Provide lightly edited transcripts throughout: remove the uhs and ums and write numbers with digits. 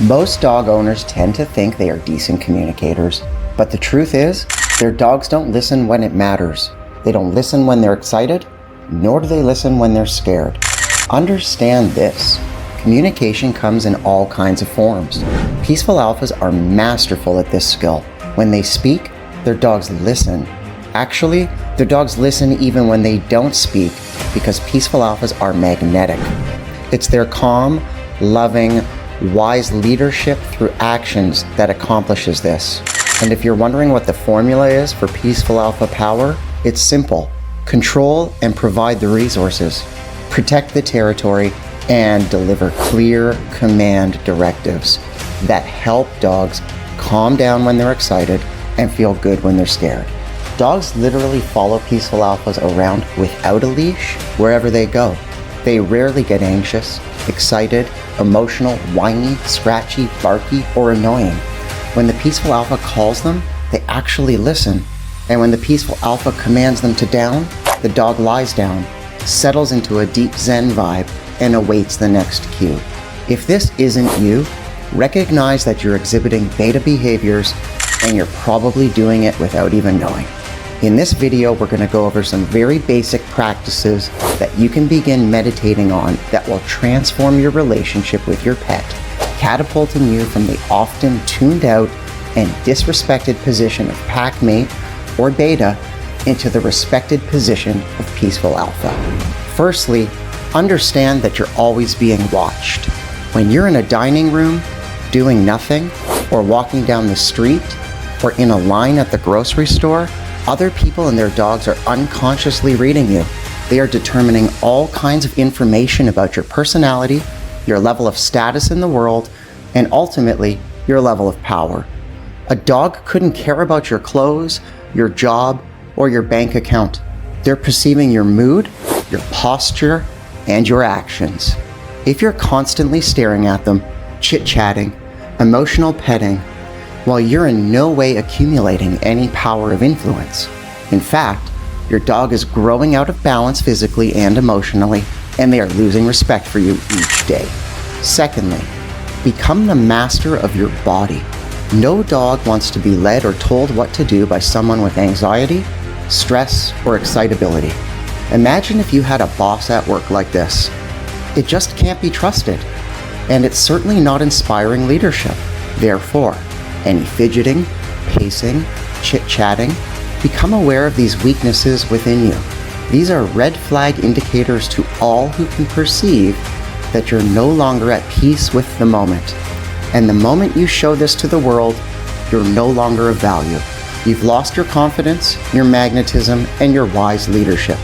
Most dog owners tend to think they are decent communicators, but the truth is, their dogs don't listen when it matters. They don't listen when they're excited, nor do they listen when they're scared. Understand this. Communication comes in all kinds of forms. Peaceful alphas are masterful at this skill. When they speak, their dogs listen. Actually, their dogs listen even when they don't speak because peaceful alphas are magnetic. It's their calm, loving, wise leadership through actions that accomplishes this. And if you're wondering what the formula is for peaceful alpha power, it's simple. Control and provide the resources, protect the territory, and deliver clear command directives that help dogs calm down when they're excited and feel good when they're scared. Dogs literally follow peaceful alphas around without a leash wherever they go. They rarely get anxious, excited, emotional, whiny, scratchy, barky, or annoying. When the peaceful alpha calls them, they actually listen. And when the peaceful alpha commands them to down, the dog lies down, settles into a deep Zen vibe, and awaits the next cue. If this isn't you, recognize that you're exhibiting beta behaviors and you're probably doing it without even knowing. In this video, we're going to go over some very basic practices that you can begin meditating on that will transform your relationship with your pet, catapulting you from the often tuned out and disrespected position of pack mate or beta into the respected position of peaceful alpha. Firstly, understand that you're always being watched. When you're in a dining room, doing nothing, or walking down the street, or in a line at the grocery store, other people and their dogs are unconsciously reading you. They are determining all kinds of information about your personality, your level of status in the world, and ultimately, your level of power. A dog couldn't care about your clothes, your job, or your bank account. They're perceiving your mood, your posture, and your actions. If you're constantly staring at them, chit-chatting, emotional petting, while you're in no way accumulating any power of influence. In fact, your dog is growing out of balance physically and emotionally, and they are losing respect for you each day. Secondly, become the master of your body. No dog wants to be led or told what to do by someone with anxiety, stress, or excitability. Imagine if you had a boss at work like this. It just can't be trusted, and it's certainly not inspiring leadership. Therefore, any fidgeting, pacing, chit-chatting, become aware of these weaknesses within you. These are red flag indicators to all who can perceive that you're no longer at peace with the moment. And the moment you show this to the world, you're no longer of value. You've lost your confidence, your magnetism, and your wise leadership.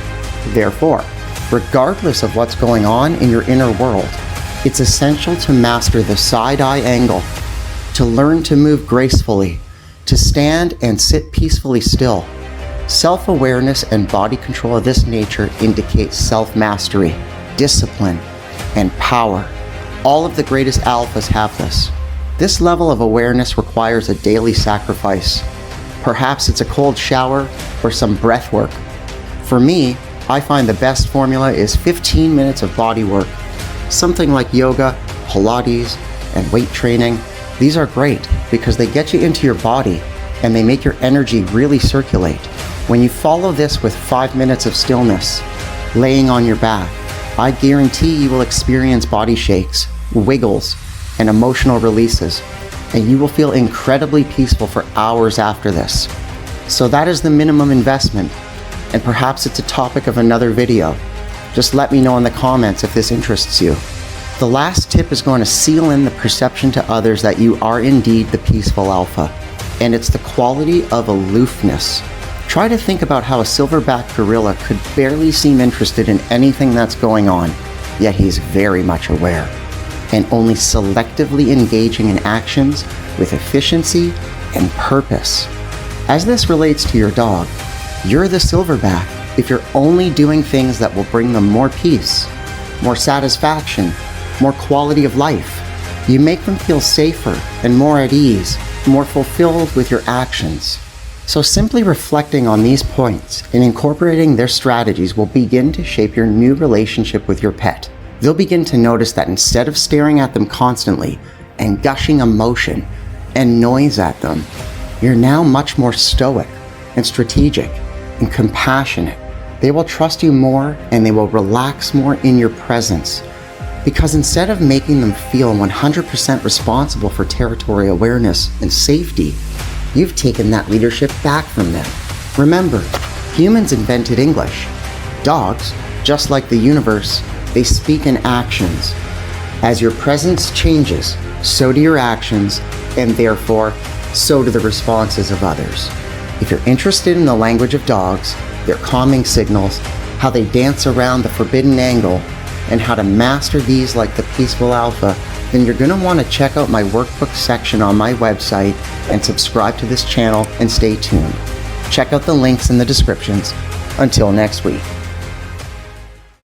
Therefore, regardless of what's going on in your inner world, it's essential to master the side-eye angle, to learn to move gracefully, to stand and sit peacefully still. Self-awareness and body control of this nature indicate self-mastery, discipline, and power. All of the greatest alphas have this. This level of awareness requires a daily sacrifice. Perhaps it's a cold shower or some breath work. For me, I find the best formula is 15 minutes of body work. Something like yoga, Pilates, and weight training. These are great because they get you into your body and they make your energy really circulate. When you follow this with 5 minutes of stillness, laying on your back, I guarantee you will experience body shakes, wiggles, and emotional releases, and you will feel incredibly peaceful for hours after this. So that is the minimum investment, and perhaps it's a topic of another video. Just let me know in the comments if this interests you. The last tip is going to seal in the perception to others that you are indeed the peaceful alpha, and it's the quality of aloofness. Try to think about how a silverback gorilla could barely seem interested in anything that's going on, yet he's very much aware, and only selectively engaging in actions with efficiency and purpose. As this relates to your dog, you're the silverback if you're only doing things that will bring them more peace, more satisfaction, more quality of life. You make them feel safer and more at ease, more fulfilled with your actions. So simply reflecting on these points and incorporating their strategies will begin to shape your new relationship with your pet. They'll begin to notice that instead of staring at them constantly, and gushing emotion and noise at them, you're now much more stoic and strategic and compassionate. They will trust you more and they will relax more in your presence, because instead of making them feel 100% responsible for territory awareness and safety, you've taken that leadership back from them. Remember, humans invented English. Dogs, just like the universe, they speak in actions. As your presence changes, so do your actions, and therefore, so do the responses of others. If you're interested in the language of dogs, their calming signals, how they dance around the forbidden angle, and how to master these like the peaceful alpha, then you're going to want to check out my workbook section on my website and subscribe to this channel and stay tuned. Check out the links in the descriptions. Until next week.